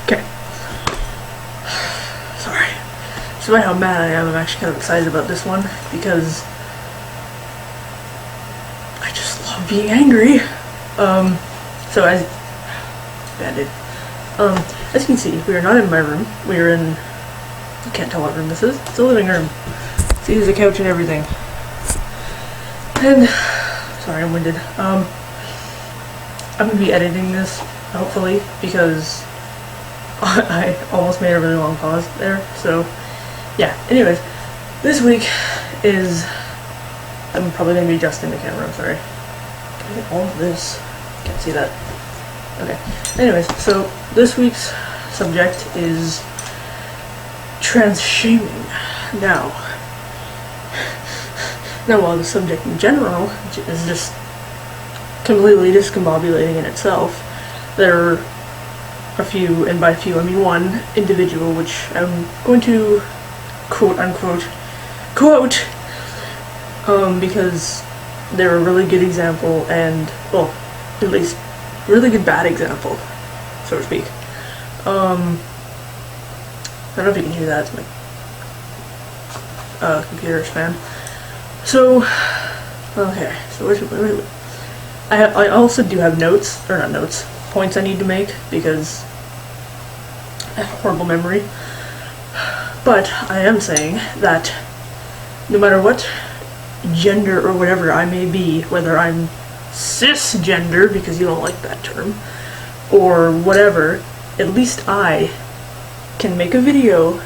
Okay. Sorry. Despite how mad I am, I'm actually kind of excited about this one because I just love being angry. So as you can see, we are not in my room. We are in, you can't tell what room this is. It's a living room. See, there's a couch and everything. And sorry, I'm winded. I'm gonna be editing this, hopefully, because I almost made a really long pause there. So yeah, anyways, this week is, I'm probably gonna be adjusting the camera, I'm sorry. Can I get all of this? Can't see that. Okay, anyways, so this week's subject is trans shaming. Now, while the subject in general is just completely discombobulating in itself, there are a few, and by few I mean one individual, which I'm going to quote because they're a really good example, and, well, at least really good bad example, so to speak. I don't know if you can hear that, it's my computer's fan. So, okay, so wait. I also do have notes, or not notes, points I need to make, because I have a horrible memory. But I am saying that no matter what gender or whatever I may be, whether I'm cisgender, because you don't like that term, or whatever, at least I can make a video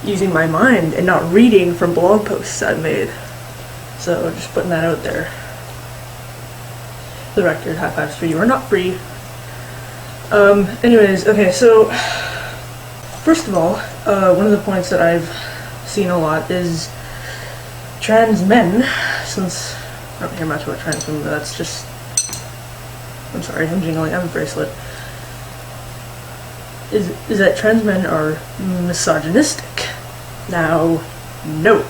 using my mind and not reading from blog posts I've made. So just putting that out there. For the record, high fives for you are not free. Anyways, okay, so first of all, one of the points that I've seen a lot is trans men, since I don't hear much about trans women, but that's just, I'm sorry, I'm jingling, I have a bracelet, is that trans men are misogynistic. Now, no.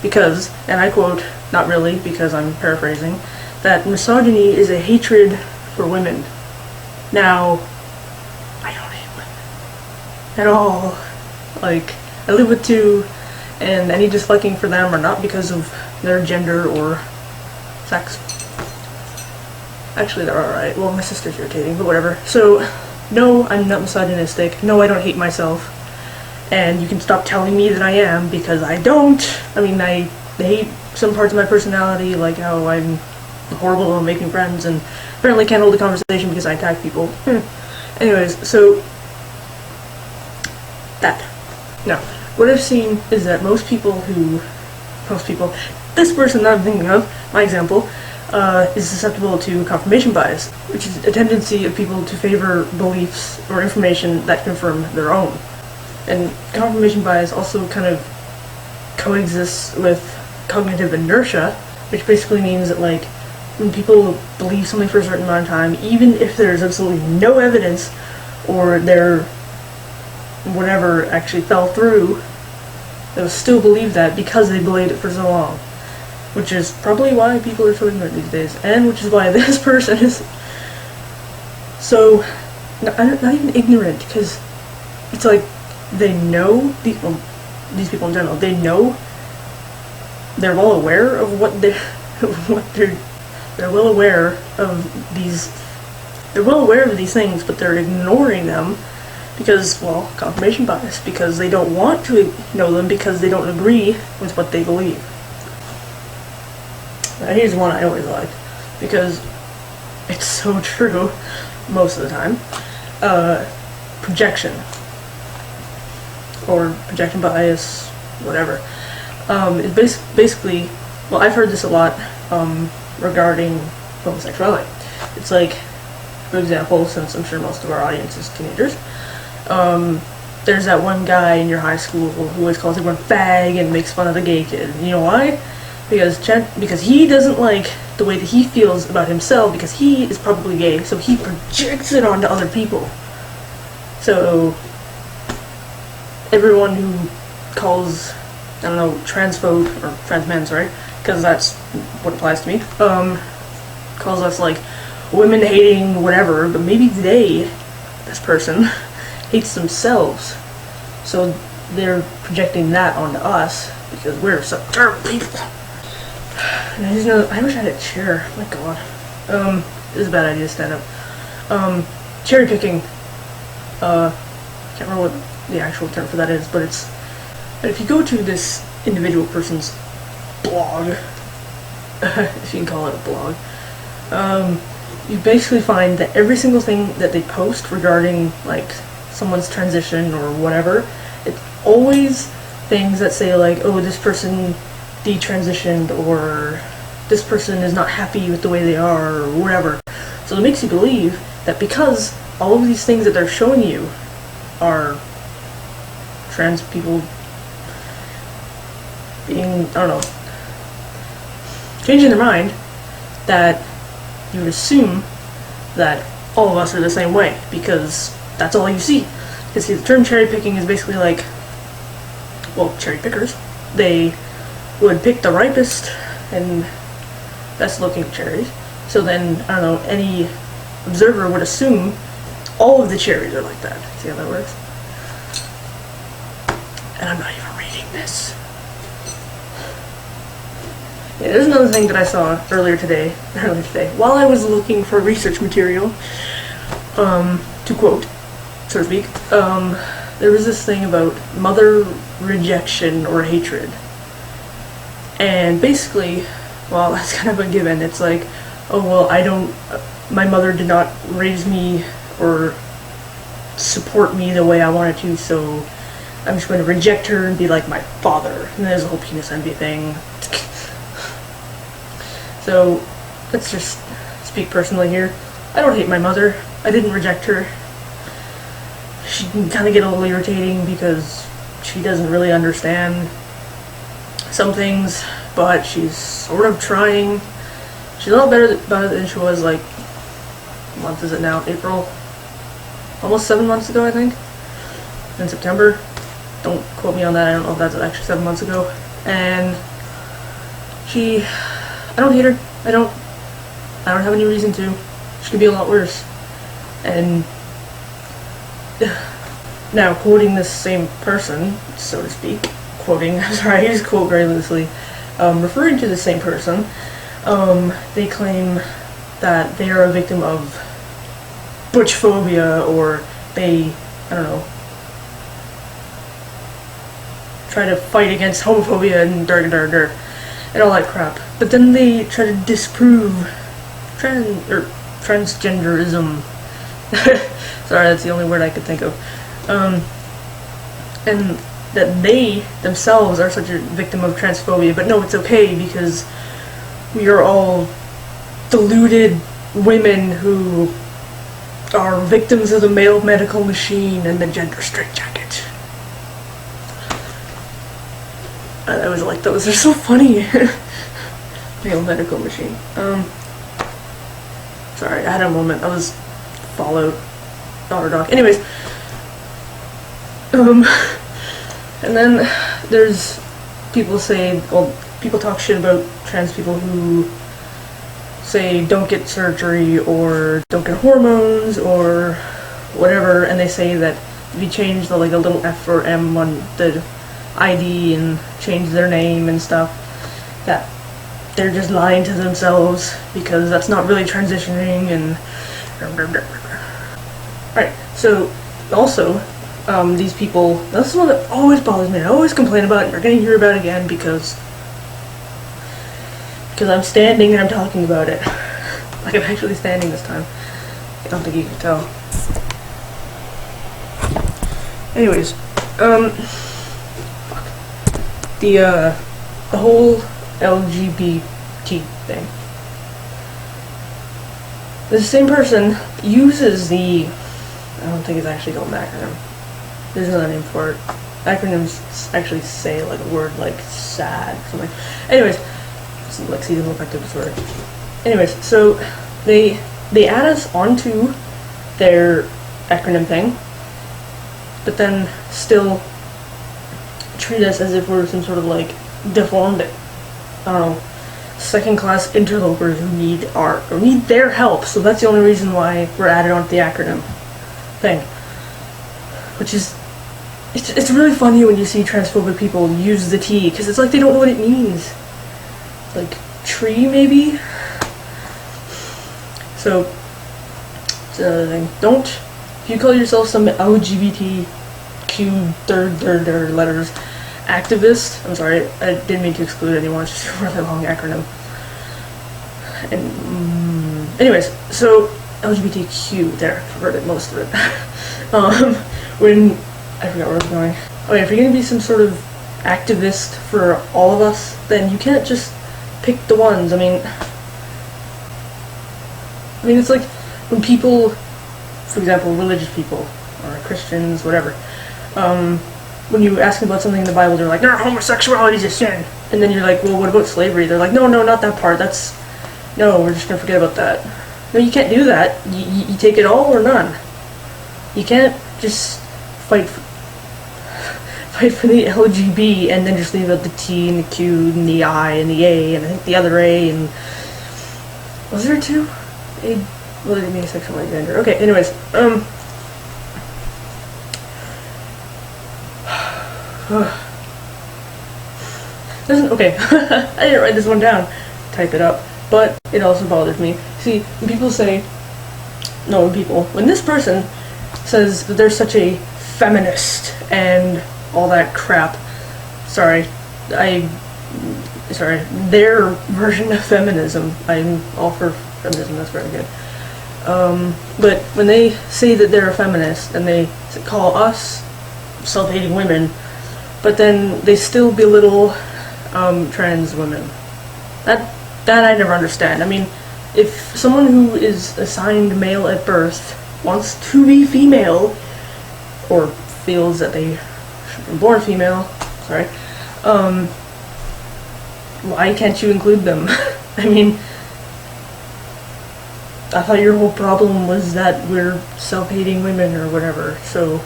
Because, and I quote, not really, because I'm paraphrasing, that misogyny is a hatred for women. Now, I don't hate women at all. Like, I live with two, and any disliking for them are not because of their gender or sex. Actually, they're alright. Well, my sister's irritating, but whatever. So, no, I'm not misogynistic. No, I don't hate myself. And you can stop telling me that I am, because I don't. I mean, I hate some parts of my personality, like how I'm horrible at making friends, and apparently can't hold a conversation because I attack people. Anyways, so that. Now, what I've seen is that most people, this person that I'm thinking of, my example, is susceptible to confirmation bias, which is a tendency of people to favor beliefs or information that confirm their own. And confirmation bias also kind of coexists with cognitive inertia, which basically means that, like, when people believe something for a certain amount of time, even if there's absolutely no evidence, or their whatever actually fell through, they'll still believe that because they believed it for so long. Which is probably why people are so ignorant these days, and which is why this person is so, not even ignorant, because it's like, they know, these people in general, they know, they're well aware of they're well aware of these things, but they're ignoring them because, well, confirmation bias, because they don't want to know them, because they don't agree with what they believe. Now, here's one I always liked, because it's so true most of the time. Projection. Or projection bias, whatever. It's basically, well, I've heard this a lot regarding homosexuality. It's like, for example, since I'm sure most of our audience is teenagers, there's that one guy in your high school who always calls everyone fag and makes fun of the gay kid. You know why? Because he doesn't like the way that he feels about himself, because he is probably gay, so he projects it onto other people. So everyone who calls, I don't know, transphobe, or trans men, sorry, because that's what applies to me, calls us, like, women-hating whatever, but maybe they this person hates themselves, so they're projecting that onto us because we're such terrible people. And I just know, I wish I had a chair. My God, this is a bad idea to stand up. Cherry picking. Can't remember what the actual term for that is, but it's if you go to this individual person's blog, if you can call it a blog, you basically find that every single thing that they post regarding like someone's transition or whatever, it's always things that say like, oh, this person detransitioned, or this person is not happy with the way they are, or whatever. So it makes you believe that because all of these things that they're showing you are trans people being, I don't know, changing their mind, that you would assume that all of us are the same way, because that's all you see. Because see, the term cherry picking is basically like, well, cherry pickers, they would pick the ripest and best looking cherries. So then, I don't know, any observer would assume all of the cherries are like that. See how that works? And I'm not even reading this. Yeah, there's another thing that I saw earlier today, while I was looking for research material, to quote, so to speak, there was this thing about mother rejection or hatred. And basically, well, that's kind of a given. It's like, oh, well, my mother did not raise me or support me the way I wanted to, so I'm just going to reject her and be like my father. And there's a whole penis envy thing. So, let's just speak personally here. I don't hate my mother. I didn't reject her. She can kind of get a little irritating because she doesn't really understand some things, but she's sort of trying. She's a lot better about it than she was, like, what month is it now? April? Almost 7 months ago, I think. In September. Don't quote me on that. I don't know if that's actually 7 months ago. And I don't hate her. I don't have any reason to. She could be a lot worse. And now, quoting this same person, so to speak, I'm sorry, I use quote very loosely, referring to the same person, they claim that they are a victim of butch phobia, or they, I don't know, try to fight against homophobia and and all that crap. But then they try to disprove transgenderism. Sorry, that's the only word I could think of. And that they themselves are such a victim of transphobia, but no, it's okay because we are all deluded women who are victims of the male medical machine and the gender straitjacket. I was like, those are so funny. Male medical machine. Sorry, I had a moment. I was Fallout Daughter Dog. Anyways. And then there's people say, well, people talk shit about trans people who say don't get surgery or don't get hormones or whatever, and they say that if you change the, like, a little F or M on the ID and change their name and stuff, that they're just lying to themselves because that's not really transitioning. And right, so also these people, this is one that always bothers me. I always complain about it, and you're gonna hear about it again because I'm standing and I'm talking about it. Like, I'm actually standing this time. I don't think you can tell. Anyways, the whole LGBT thing. The same person uses the, I don't think it's actually called an acronym. There's another name for it. Acronyms actually say like a word like SAD or something. Anyways, it's like seasonal affective disorder. Anyways, so they add us onto their acronym thing, but then still treat us as if we're some sort of like deformed, I don't know, second-class interlopers who need their help. So that's the only reason why we're added onto the acronym. thing. Which is, it's really funny when you see transphobic people use the T, because it's like they don't know what it means. Like, tree, maybe? So, it's another thing. Don't, if you call yourself some LGBTQ third letters activist, I'm sorry, I didn't mean to exclude anyone, it's just a really long acronym. And, anyways, so, LGBTQ, there, I've heard it, most of it. When, I forgot where I was going. Oh yeah, if you're gonna be some sort of activist for all of us, then you can't just pick the ones. I mean, it's like when people, for example, religious people, or Christians, whatever, when you ask them about something in the Bible, they're like, no, homosexuality is a sin. And then you're like, well, what about slavery? They're like, no, not that part, no, we're just gonna forget about that. No, you can't do that. You take it all or none. You can't just fight for the LGB and then just leave out the T and the Q and the I and the A and I think the other A and... Was there two? Well, they mean sexual gender. Okay, anyways, okay, I didn't write this one down, type it up, but it also bothers me. See, when people say, when this person says that they're such a feminist and all that crap, their version of feminism, I'm all for feminism, that's very good. But when they say that they're a feminist and they call us self-hating women, but then they still belittle trans women, that I never understand. I mean, if someone who is assigned male at birth wants to be female, or feels that they should have been born female, why can't you include them? I mean, I thought your whole problem was that we're self-hating women or whatever, so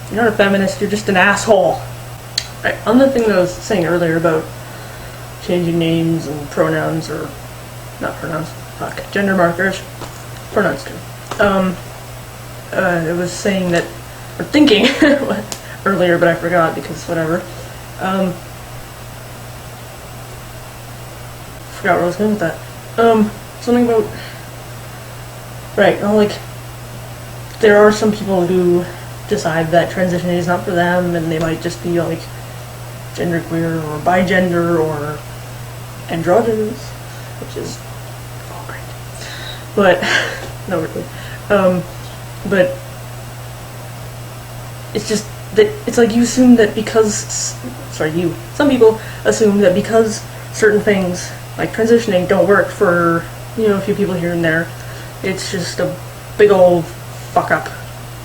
you're not a feminist, you're just an asshole. Right, on the thing that I was saying earlier about changing names and pronouns, or not pronouns, gender markers, pronouns too. It was saying that, or thinking earlier, but I forgot because whatever. Forgot where I was going with that. Something about, like, there are some people who decide that transitioning is not for them, and they might just be like genderqueer or bigender or androgynous, which is all great. But no, really. But it's just that it's like you assume that because some people assume that because certain things like transitioning don't work for a few people here and there, it's just a big old fuck up,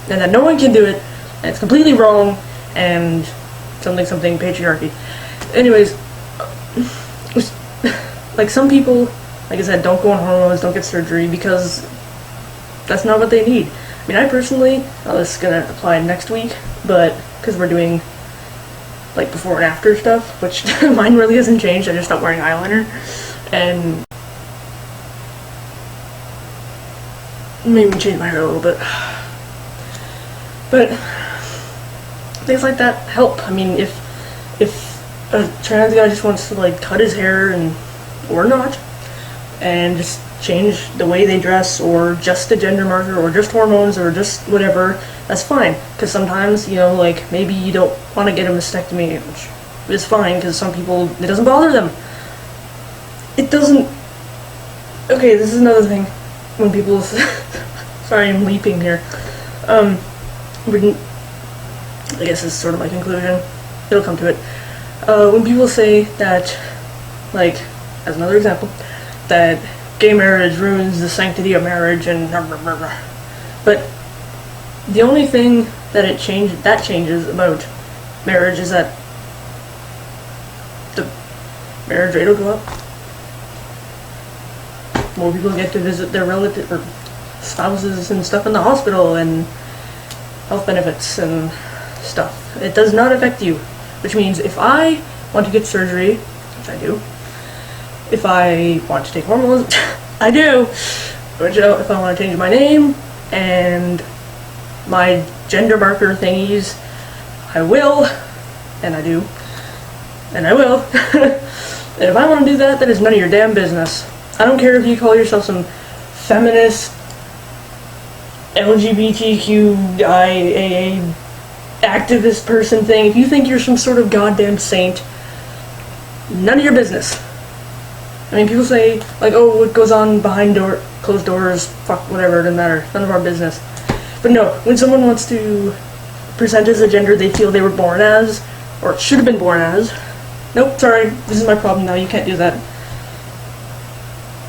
and that no one can do it, and it's completely wrong, and something patriarchy. Anyways, like some people, like I said, don't go on hormones, don't get surgery because that's not what they need. I mean, I personally, this is gonna apply next week, but because we're doing like before and after stuff, which mine really hasn't changed, I just stopped wearing eyeliner, and maybe change my hair a little bit. But things like that help. I mean, if a trans guy just wants to like cut his hair or not, and just change the way they dress, or just a gender marker, or just hormones, or just whatever, that's fine. Because sometimes, like, maybe you don't want to get a mastectomy, which is fine, because some people, it doesn't bother them. It doesn't... Okay, this is another thing. When people... Sorry, I'm leaping here. I guess this is sort of my conclusion. It'll come to it. When people say that, like, as another example, that gay marriage ruins the sanctity of marriage and but the only thing that changes about marriage is that the marriage rate will go up. More people get to visit their relative or spouses and stuff in the hospital, and health benefits and stuff. It does not affect you, which means if I want to get surgery, which I do, if I want to take hormones, I do, Which, if I want to change my name and my gender marker thingies, I will, and I do, and I will. And if I want to do that, that is none of your damn business. I don't care if you call yourself some feminist, LGBTQIA activist person thing. If you think you're some sort of goddamn saint, none of your business. I mean, people say, like, oh, what goes on behind closed doors, fuck, whatever, it doesn't matter, none of our business. But no, when someone wants to present as a gender they feel they were born as, or should have been born as, nope, sorry, this is my problem now, you can't do that.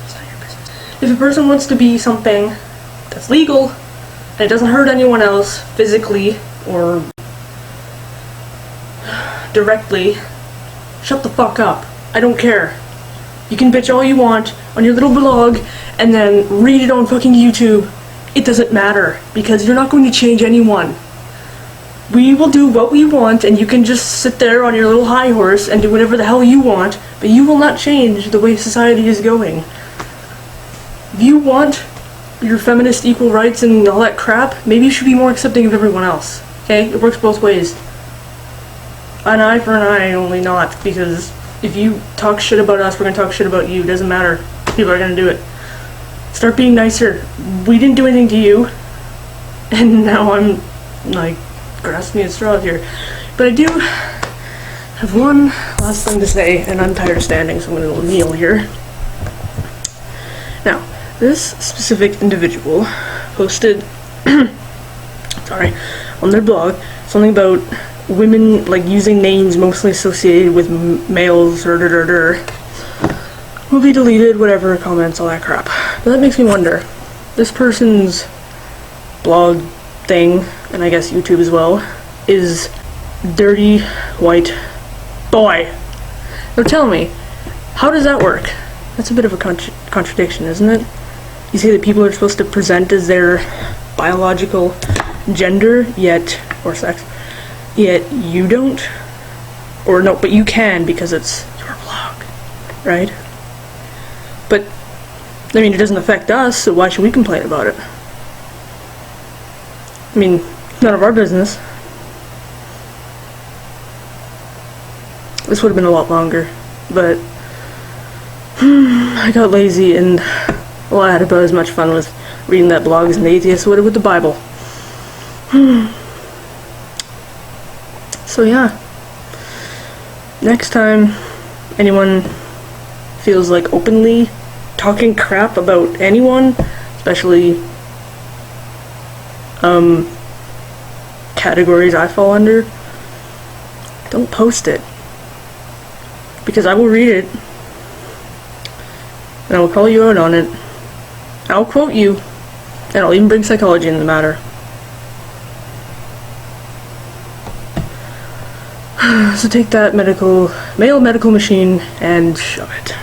It's not your business. If a person wants to be something that's legal, and it doesn't hurt anyone else, physically, or directly, shut the fuck up. I don't care. You can bitch all you want on your little blog and then read it on fucking YouTube. It doesn't matter, because you're not going to change anyone. We will do what we want, and you can just sit there on your little high horse and do whatever the hell you want, but you will not change the way society is going. If you want your feminist equal rights and all that crap, maybe you should be more accepting of everyone else. Okay? It works both ways. An eye for an eye, only not, because if you talk shit about us, we're gonna talk shit about you. Doesn't matter. People are gonna do it. Start being nicer. We didn't do anything to you, and now I'm, like, grasping at straws here. But I do have one last thing to say, and I'm tired of standing, so I'm gonna kneel here. Now, this specific individual posted, sorry, on their blog, something about women, like, using names mostly associated with males, will be deleted, whatever, comments, all that crap. But that makes me wonder, this person's blog thing, and I guess YouTube as well, is dirty white boy. Now tell me, how does that work? That's a bit of a contradiction, isn't it? You say that people are supposed to present as their biological gender, yet, or sex, yet you don't? Or no, but you can because it's your blog, right? But, I mean, it doesn't affect us, so why should we complain about it? I mean, none of our business. This would have been a lot longer, but I got lazy, and well, I had about as much fun with reading that blog as an atheist would have with the Bible. So yeah, next time anyone feels like openly talking crap about anyone, especially categories I fall under, don't post it, because I will read it and I will call you out on it. I'll quote you, and I'll even bring psychology in the matter. So take that male medical machine and shove it.